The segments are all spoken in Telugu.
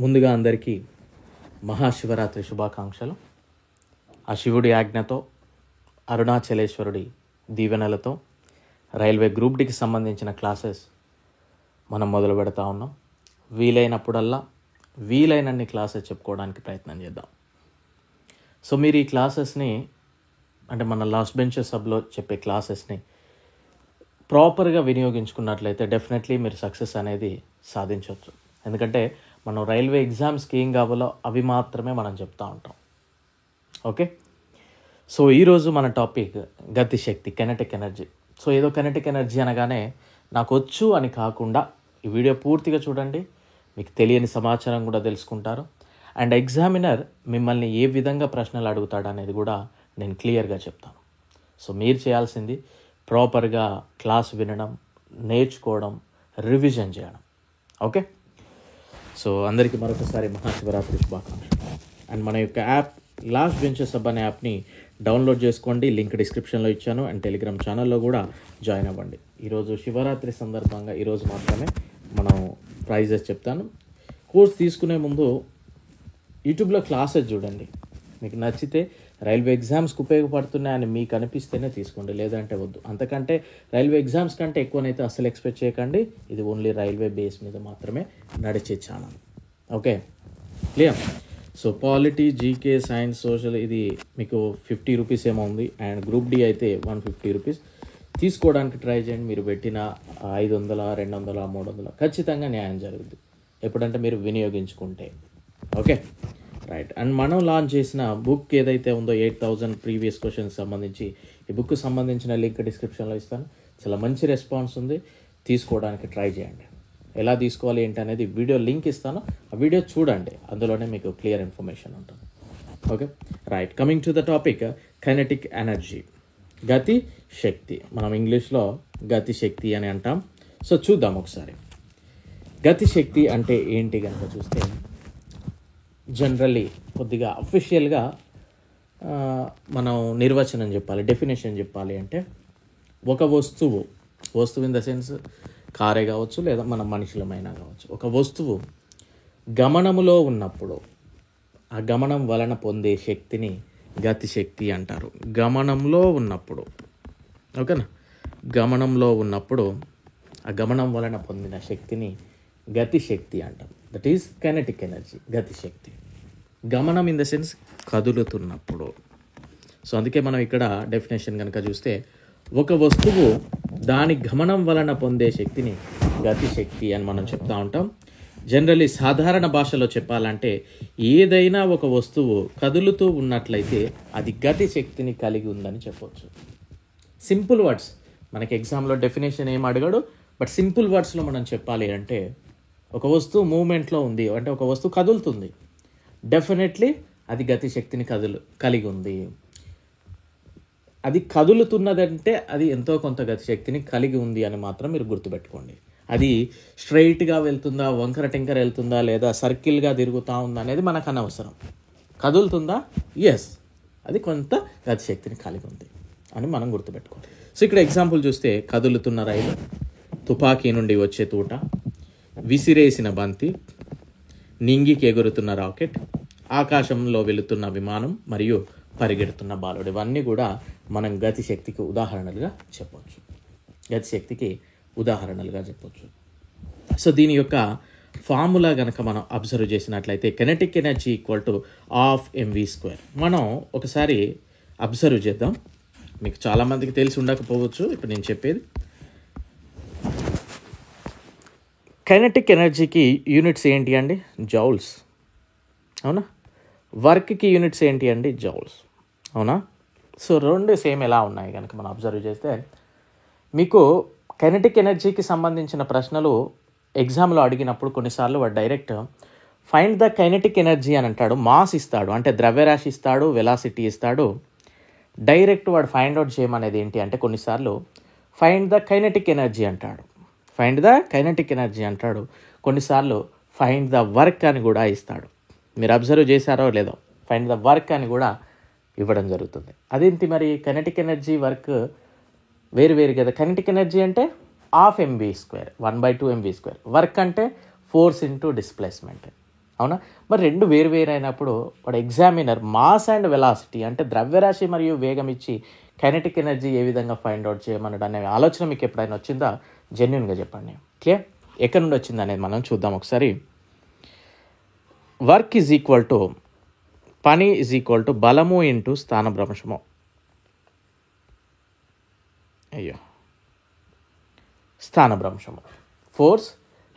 ముందుగా అందరికీ మహాశివరాత్రి శుభాకాంక్షలు. ఆ శివుడి ఆజ్ఞతో, అరుణాచలేశ్వరుడి దీవెనలతో రైల్వే గ్రూప్ డికి సంబంధించిన క్లాసెస్ మనం మొదలు పెడతా ఉన్నాం. వీలైనన్ని క్లాసెస్ చెప్పుకోవడానికి ప్రయత్నం చేద్దాం. సో మీరు ఈ క్లాసెస్ని అంటే మన లాస్ట్ బెంచెస్ సబ్లో చెప్పే క్లాసెస్ని ప్రాపర్గా వినియోగించుకున్నట్లయితే డెఫినెట్లీ మీరు సక్సెస్ అనేది సాధించవచ్చు. ఎందుకంటే మనం రైల్వే ఎగ్జామ్స్కి ఏం కావాలో అవి మాత్రమే మనం చెప్తూ ఉంటాం. ఓకే, సో ఈరోజు మన టాపిక్ గతిశక్తి, కెనెటిక్ ఎనర్జీ. సో ఏదో కెనెటిక్ ఎనర్జీ అనగానే నాకు వచ్చు అని కాకుండా ఈ వీడియో పూర్తిగా చూడండి, మీకు తెలియని సమాచారం కూడా తెలుసుకుంటారు. అండ్ ఎగ్జామినర్ మిమ్మల్ని ఏ విధంగా ప్రశ్నలు అడుగుతాడు అనేది కూడా నేను క్లియర్గా చెప్తాను. సో మీరు చేయాల్సింది ప్రాపర్గా క్లాస్ వినడం, నేర్చుకోవడం, రివిజన్ చేయడం. ఓకే, సో అందరికీ మరొకసారి మహాశివరాత్రి శుభాకాంక్షలు. అండ్ మన యొక్క యాప్ లాస్ట్ బెంచెస్ సబ్ అనే యాప్ని డౌన్లోడ్ చేసుకోండి, లింక్ డిస్క్రిప్షన్లో ఇచ్చాను. అండ్ టెలిగ్రామ్ ఛానల్లో కూడా జాయిన్ అవ్వండి. ఈరోజు శివరాత్రి సందర్భంగా ఈరోజు మాత్రమే మనం ప్రైజెస్ చెప్తాను. కోర్స్ తీసుకునే ముందు యూట్యూబ్లో క్లాసెస్ చూడండి, మీకు నచ్చితే రైల్వే ఎగ్జామ్స్కి ఉపయోగపడుతున్నాయని మీకు అనిపిస్తేనే తీసుకోండి, లేదంటే వద్దు. అంతకంటే రైల్వే ఎగ్జామ్స్ కంటే ఎక్కువనైతే అస్సలు ఎక్స్పెక్ట్ చేయకండి. ఇది ఓన్లీ రైల్వే బేస్ మీద మాత్రమే నడిచే channel. Okay, clear. So polity, GK, science, social ఇది మీకు 50 రూపీస్ ఏమో ఉంది. అండ్ గ్రూప్ డి అయితే 150 రూపీస్ తీసుకోవడానికి ట్రై చేయండి. మీరు పెట్టిన 500, 200, 300 ఖచ్చితంగా న్యాయం జరుగుద్ది, ఎప్పుడంటే మీరు వినియోగించుకుంటే. Okay, right. అండ్ మనం లాంచ్ చేసిన బుక్ ఏదైతే ఉందో 8000 ప్రీవియస్ క్వశ్చన్స్ సంబంధించి, ఈ బుక్ సంబంధించిన లింక్ డిస్క్రిప్షన్లో ఇస్తాను. చాలా మంచి రెస్పాన్స్ ఉంది, తీసుకోవడానికి ట్రై చేయండి. ఎలా తీసుకోవాలి ఏంటి అనేది వీడియో లింక్ ఇస్తాను, ఆ వీడియో చూడండి, అందులోనే మీకు క్లియర్ ఇన్ఫర్మేషన్ ఉంటుంది. Okay, right. Coming to the topic kinetic energy, గతి శక్తి. మనం ఇంగ్లీష్లో గతి శక్తి అని అంటాం. సో చూద్దాం ఒకసారి గతి శక్తి అంటే ఏంటి కనుక చూస్తే, జనరల్లీ కొద్దిగా అఫీషియల్గా మనం నిర్వచనం చెప్పాలి, డెఫినేషన్ చెప్పాలి అంటే, ఒక వస్తువు ఇన్ ద సెన్స్ కారే కావచ్చు లేదా మన మనుషులమైనా కావచ్చు, ఒక వస్తువు గమనములో ఉన్నప్పుడు ఆ గమనం వలన పొందే శక్తిని గతి శక్తి అంటారు. గమనంలో ఉన్నప్పుడు, ఓకేనా, గమనంలో ఉన్నప్పుడు ఆ గమనం వలన పొందిన శక్తిని గతి శక్తి అంటాం. దట్ ఈజ్ కైనెటిక్ ఎనర్జీ, గతి శక్తి. గమనం ఇన్ ద సెన్స్ కదులుతున్నప్పుడు. సో అందుకే మనం ఇక్కడ డెఫినేషన్ కనుక చూస్తే, ఒక వస్తువు దాని గమనం వలన పొందే శక్తిని గతి శక్తి అని మనం చెప్తా ఉంటాం. జనరల్లీ సాధారణ భాషలో చెప్పాలంటే, ఏదైనా ఒక వస్తువు కదులుతూ ఉన్నట్లయితే అది గతి శక్తిని కలిగి ఉందని చెప్పవచ్చు. సింపుల్ వర్డ్స్, మనకి ఎగ్జామ్లో డెఫినేషన్ ఏం అడగడు, బట్ సింపుల్ వర్డ్స్లో మనం చెప్పాలి అంటే, ఒక వస్తువు మూమెంట్లో ఉంది అంటే ఒక వస్తువు కదులుతుంది, డెఫినెట్లీ అది గతి శక్తిని కలిగి ఉంది. అది కదులుతున్నదంటే అది ఎంతో కొంత గతి శక్తిని కలిగి ఉంది అని మాత్రం మీరు గుర్తుపెట్టుకోండి. అది స్ట్రైట్గా వెళ్తుందా, వంకర టింకర వెళ్తుందా, లేదా సర్కిల్గా తిరుగుతూ ఉందా అనేది మనకు అనవసరం. కదులుతుందా, ఎస్, అది కొంత గతి శక్తిని కలిగి ఉంది అని మనం గుర్తుపెట్టుకోవాలి. సో ఇక్కడ ఎగ్జాంపుల్ చూస్తే, కదులుతున్న రైలు, తుపాకీ నుండి వచ్చే తూట, విసిరేసిన బంతి, నింగికి ఎగురుతున్న రాకెట్, ఆకాశంలో వెళుతున్న విమానం మరియు పరిగెడుతున్న బాలుడు, ఇవన్నీ కూడా మనం గతి శక్తికి ఉదాహరణలుగా చెప్పవచ్చు. సో దీని యొక్క ఫార్ములా కనుక మనం అబ్జర్వ్ చేసినట్లయితే, kinetic energy equal to ½ mv². మనం ఒకసారి అబ్జర్వ్ చేద్దాం, మీకు చాలామందికి తెలిసి ఉండకపోవచ్చు ఇప్పుడు నేను చెప్పేది. కైనెటిక్ ఎనర్జీకి యూనిట్స్ ఏంటి అండి? జౌల్స్, అవునా. వర్క్కి యూనిట్స్ ఏంటి అండి? జౌల్స్, అవునా. సో రెండు సేమ్ ఎలా ఉన్నాయి కనుక మనం అబ్జర్వ్ చేస్తే, మీకు కైనెటిక్ ఎనర్జీకి సంబంధించిన ప్రశ్నలు ఎగ్జామ్లో అడిగినప్పుడు కొన్నిసార్లు వాడు direct find the kinetic energy అని అంటాడు, మాస్ ఇస్తాడు, అంటే ద్రవ్యరాశి ఇస్తాడు, వెలాసిటీ ఇస్తాడు. డైరెక్ట్ వాడు ఫైండ్ అవుట్ చేయమనేది ఏంటి అంటే, కొన్నిసార్లు ఫైండ్ ద కైనెటిక్ ఎనర్జీ అంటాడు, కొన్నిసార్లు ఫైండ్ ద వర్క్ అని కూడా ఇస్తాడు. మీరు అబ్జర్వ్ చేశారో లేదో, ఫైండ్ ద వర్క్ అని కూడా ఇవ్వడం జరుగుతుంది. అదేంటి మరి, కైనెటిక్ ఎనర్జీ, వర్క్ వేరు కదా. కైనెటిక్ ఎనర్జీ అంటే ½ mv², 1/2 mv². వర్క్ అంటే ఫోర్స్ ఇంటూ డిస్ప్లేస్మెంట్, అవునా? మరి రెండు వేరు వేరు అయినప్పుడు వాడు ఎగ్జామినర్ మాస్ అండ్ వెలాసిటీ అంటే ద్రవ్యరాశి మరియు వేగం ఇచ్చి కైనెటిక్ ఎనర్జీ ఏ విధంగా ఫైండ్ అవుట్ చేయమన్నాడు అనే ఆలోచన మీకు ఎప్పుడైనా వచ్చిందా? జెన్యున్గా చెప్పండి. క్లియర్? ఎక్కడి నుండి వచ్చింది అనేది మనం చూద్దాం ఒకసారి. వర్క్ ఈజ్ ఈక్వల్ టు పని ఈజ్ ఈక్వల్ టు బలము ఇంటూ స్థానభ్రంశము. స్థానభ్రంశము. ఫోర్స్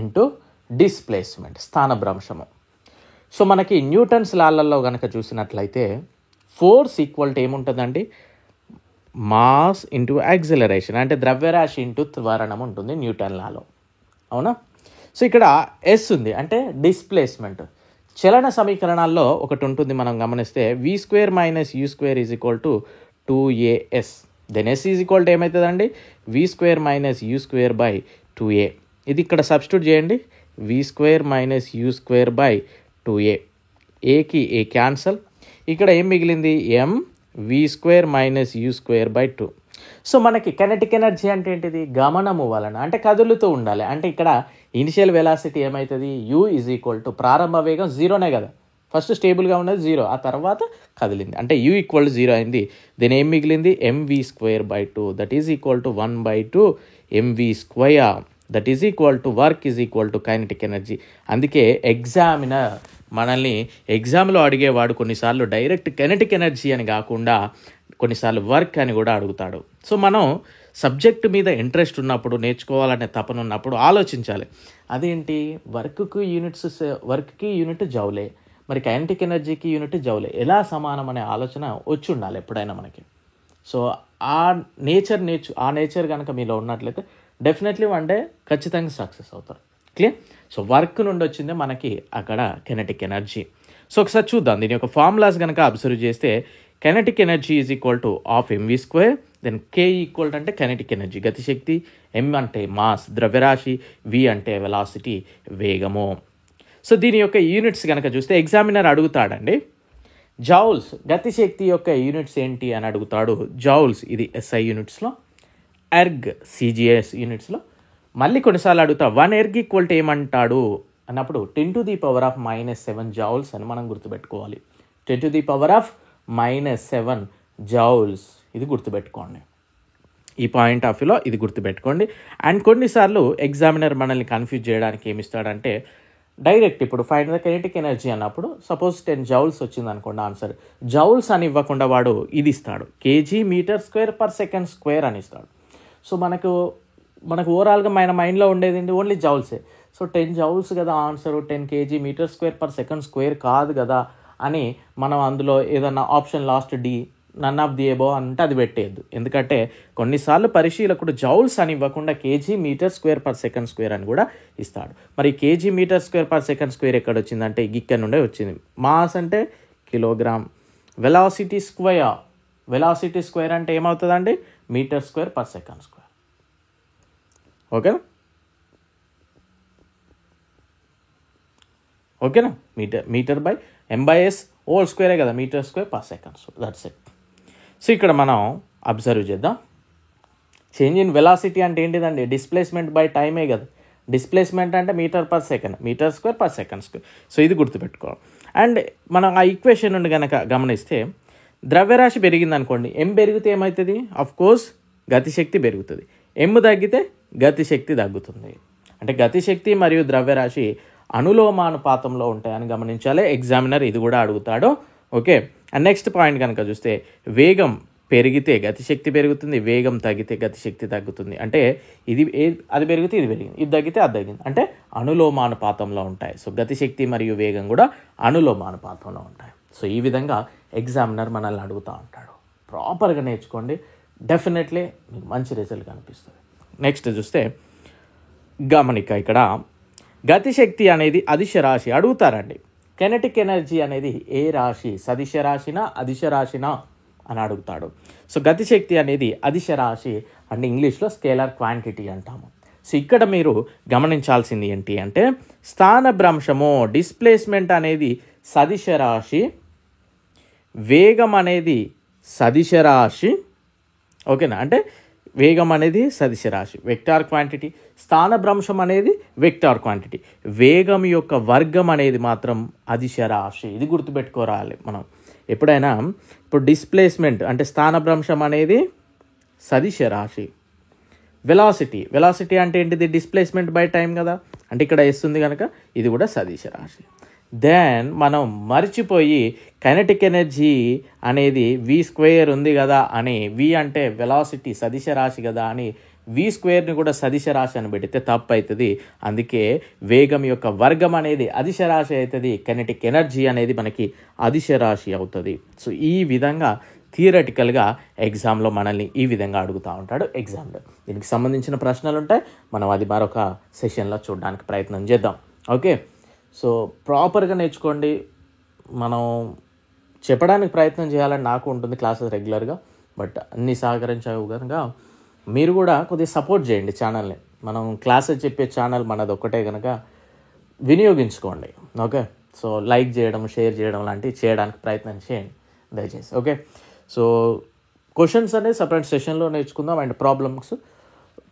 ఇంటూ డిస్ప్లేస్మెంట్, స్థానభ్రంశము. సో మనకి న్యూటన్స్ లాలలో కనుక చూసినట్లయితే ఫోర్స్ ఈక్వల్ టు ఏముంటుందండి? మాస్ ఇంటూ యాక్సిలరేషన్ అంటే ద్రవ్యరాశి ఇంటూ త్వరణం ఉంటుంది న్యూటన్ లాలో. అవునా? సో ఇక్కడ ఎస్ ఉంది అంటే డిస్ప్లేస్మెంట్. చలన సమీకరణాల్లో ఒకటి ఉంటుంది, మనం గమనిస్తే v² - u² is equal to 2as. Then S is equal to ఏమవుతుందండి? v² - u² by 2a. ఇది ఇక్కడ సబ్స్టిట్యూట్ చేయండి. v² - u² by 2a. ఏకి ఏ క్యాన్సల్. ఇక్కడ ఏం మిగిలింది? v² - u² by 2. సో మనకి కైనెటిక్ ఎనర్జీ అంటే ఏంటిది? గమనము వలన, అంటే కదులుతూ ఉండాలి. అంటే ఇక్కడ ఇనిషియల్ వెలాసిటీ ఏమవుతుంది? u ఈజ్ ఈక్వల్ టు ప్రారంభ వేగం 0నే కదా, ఫస్ట్ స్టేబుల్గా ఉన్నది 0, ఆ తర్వాత కదిలింది అంటే u ఈక్వల్ టు 0 అయింది. దీని ఏం మిగిలింది? mv² by 2 that is equal to 1/2 mv². That is equal to work is equal to kinetic energy. అందుకే ఎగ్జామినర్ మనల్ని ఎగ్జామ్లో అడిగేవాడు కొన్నిసార్లు డైరెక్ట్ కైనెటిక్ ఎనర్జీ అని కాకుండా కొన్నిసార్లు వర్క్ అని కూడా అడుగుతాడు. సో మనం సబ్జెక్టు మీద ఇంట్రెస్ట్ ఉన్నప్పుడు, నేర్చుకోవాలనే తపన ఉన్నప్పుడు ఆలోచించాలి. అదేంటి? వర్క్కి యూనిట్ జౌలే, మరి కైనెటిక్ ఎనర్జీకి యూనిట్ జౌలే, ఎలా సమానం అనే ఆలోచన వచ్చి ఉండాలి ఎప్పుడైనా మనకి. సో ఆ నేచర్ కనుక మీలో ఉన్నట్లయితే డెఫినెట్లీ వన్ డే ఖచ్చితంగా సక్సెస్ అవుతారు. క్లియర్? సో వర్క్ నుండి వచ్చిందే మనకి అక్కడ కైనెటిక్ ఎనర్జీ. సో ఒకసారి చూద్దాం దీని యొక్క ఫార్ములాస్ కనుక అబ్జర్వ్ చేస్తే kinetic energy is equal to ½ mv². Then k equal to అంటే కైనెటిక్ ఎనర్జీ గతిశక్తి, m అంటే మాస్ ద్రవ్యరాశి, v అంటే వెలాసిటీ వేగము. సో దీని యొక్క యూనిట్స్ కనుక చూస్తే ఎగ్జామినర్ అడుగుతాడండి జౌల్స్ గతిశక్తి యొక్క యూనిట్స్ ఏంటి అని అడుగుతాడు. జౌల్స్ ఇది SI యూనిట్స్లో, ఎర్గ్ CGS యూనిట్స్లో. మళ్ళీ కొన్నిసార్లు అడుగుతా 1 ఎర్గ్ ఈక్వల్ టు ఏమంటాడు అన్నప్పుడు 10⁻⁻7 జౌల్స్ అని మనం గుర్తుపెట్టుకోవాలి. 10⁻⁻7 జౌల్స్ ఇది గుర్తుపెట్టుకోండి. ఈ పాయింట్ ఆఫ్ వ్యూలో ఇది గుర్తుపెట్టుకోండి. అండ్ కొన్నిసార్లు ఎగ్జామినర్ మనల్ని కన్ఫ్యూజ్ చేయడానికి ఏమిస్తాడంటే డైరెక్ట్ ఇప్పుడు ఫైండ్ ద కైనెటిక్ ఎనర్జీ అన్నప్పుడు సపోజ్ 10 జౌల్స్ వచ్చింది అనుకోండి ఆన్సర్, జౌల్స్ అని ఇవ్వకుండా వాడు ఇది ఇస్తాడు kg/m²/s² అని ఇస్తాడు. సో మనకు ఓవరాల్గా మన మైండ్లో ఉండేది ఏంటి? ఓన్లీ జౌల్సే. సో 10 జౌల్స్ కదా ఆన్సర్, 10 kg/m²/s² కాదు కదా అని మనం అందులో ఏదన్నా option last D none of the above అంటే అది పెట్టేయద్దు. ఎందుకంటే కొన్నిసార్లు పరిశీలకుడు జౌల్స్ అని ఇవ్వకుండా kg/m²/s² అని కూడా ఇస్తాడు. మరి kg/m²/s² ఎక్కడ వచ్చిందంటే ఇక్కడ నుండే వచ్చింది. మాస్ అంటే కిలోగ్రామ్, వెలాసిటీ స్క్వేర్ అంటే ఏమవుతుందండి? m²/s². ఓకేనా? మీటర్ బై m/s హోల్ స్క్వేరే కదా, m²/s. That's it. సో ఇక్కడ మనం అబ్జర్వ్ చేద్దాం. చేంజ్ ఇన్ వెలాసిటీ అంటే ఏంటిదండి? డిస్ప్లేస్మెంట్ బై టైమే కదా. డిస్ప్లేస్మెంట్ అంటే m/s, m²/s². సో ఇది గుర్తుపెట్టుకోవాలి. అండ్ మనం ఆ ఈక్వేషన్ నుండి కనుక గమనిస్తే ద్రవ్యరాశి పెరిగింది అనుకోండి, m పెరిగితే ఏమవుతుంది? అఫ్కోర్స్ గతిశక్తి పెరుగుతుంది. m తగ్గితే గతిశక్తి తగ్గుతుంది. అంటే గతిశక్తి మరియు ద్రవ్యరాశి అనులోమానుపాతంలో ఉంటాయని గమనించాలి. ఎగ్జామినర్ ఇది కూడా అడుగుతాడు. ఓకే. అండ్ నెక్స్ట్ పాయింట్ కనుక చూస్తే వేగం పెరిగితే గతిశక్తి పెరుగుతుంది, వేగం తగ్గితే గతిశక్తి తగ్గుతుంది. అంటే అది పెరిగితే ఇది పెరిగింది, ఇది తగ్గితే అది తగ్గింది, అంటే అనులోమానుపాతంలో ఉంటాయి. సో గతిశక్తి మరియు వేగం కూడా అనులోమానుపాతంలో ఉంటాయి. సో ఈ విధంగా ఎగ్జామినర్ మనల్ని అడుగుతూ ఉంటాడు. ప్రాపర్గా నేర్చుకోండి, డెఫినెట్లీ మీకు మంచి రిజల్ట్ కనిపిస్తుంది. నెక్స్ట్ చూస్తే గమనిక, ఇక్కడ గతిశక్తి అనేది అదిశ రాశి అడుగుతారండి. కైనెటిక్ ఎనర్జీ అనేది ఏ రాశి? సదిశ రాశినా అదిశ రాశినా అని అడుగుతాడు. సో గతిశక్తి అనేది అదిశ రాశి అంటే ఇంగ్లీష్లో స్కేలర్ క్వాంటిటీ అంటాము. సో ఇక్కడ మీరు గమనించాల్సింది ఏంటి అంటే స్థానభ్రంశము డిస్ప్లేస్మెంట్ అనేది సదిశ రాశి, వేగం అనేది సదిశ రాశి. ఓకేనా? అంటే వేగం అనేది సదిశ రాశి, వెక్టార్ క్వాంటిటీ. స్థానభ్రంశం అనేది వెక్టార్ క్వాంటిటీ. వేగం యొక్క వర్గం అనేది మాత్రం అదిశ రాశి. ఇది గుర్తుపెట్టుకోరాలి మనం ఎప్పుడైనా. ఇప్పుడు డిస్ప్లేస్మెంట్ అంటే స్థానభ్రంశం అనేది సదిశ రాశి. వెలాసిటీ అంటే ఏంటిది? డిస్ప్లేస్మెంట్ బై టైం కదా, అంటే ఇక్కడ వేస్తుంది కనుక ఇది కూడా సదిశ రాశి. దెన్ మనం మర్చిపోయి కైనెటిక్ ఎనర్జీ అనేది v² ఉంది కదా అని, v అంటే వెలాసిటీ సదిశ రాశి కదా అని v² కూడా సదిశ రాశి అని పెడితే తప్పు అవుతుంది. అందుకే వేగం యొక్క వర్గం అనేది అదిశ రాశి అవుతుంది, కైనెటిక్ ఎనర్జీ అనేది మనకి అదిశ రాశి అవుతుంది. సో ఈ విధంగా థియరటికల్గా ఎగ్జామ్లో మనల్ని ఈ విధంగా అడుగుతూ ఉంటాడు ఎగ్జామ్లో. దీనికి సంబంధించిన ప్రశ్నలు ఉంటాయి, మనం అది మరొక సెషన్లో చూడడానికి ప్రయత్నం చేద్దాం. ఓకే, సో ప్రాపర్గా నేర్చుకోండి. మనం చెప్పడానికి ప్రయత్నం చేయాలని నాకు ఉంటుంది క్లాసెస్ రెగ్యులర్గా, బట్ అన్నీ సహకరించవు కనుక మీరు కూడా కొద్దిగా సపోర్ట్ చేయండి ఛానల్ని. మనం క్లాసెస్ చెప్పే ఛానల్ మనది ఒక్కటే కనుక వినియోగించుకోండి. ఓకే, సో లైక్ చేయడం, షేర్ చేయడం లాంటివి చేయడానికి ప్రయత్నం చేయండి దయచేసి. ఓకే, సో క్వశ్చన్స్ అనేది సపరేట్ సెషన్లో నేర్చుకుందాం, అండ్ ప్రాబ్లమ్స్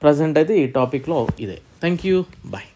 ప్రజెంట్ అయితే ఈ టాపిక్లో ఇదే. Thank you, bye.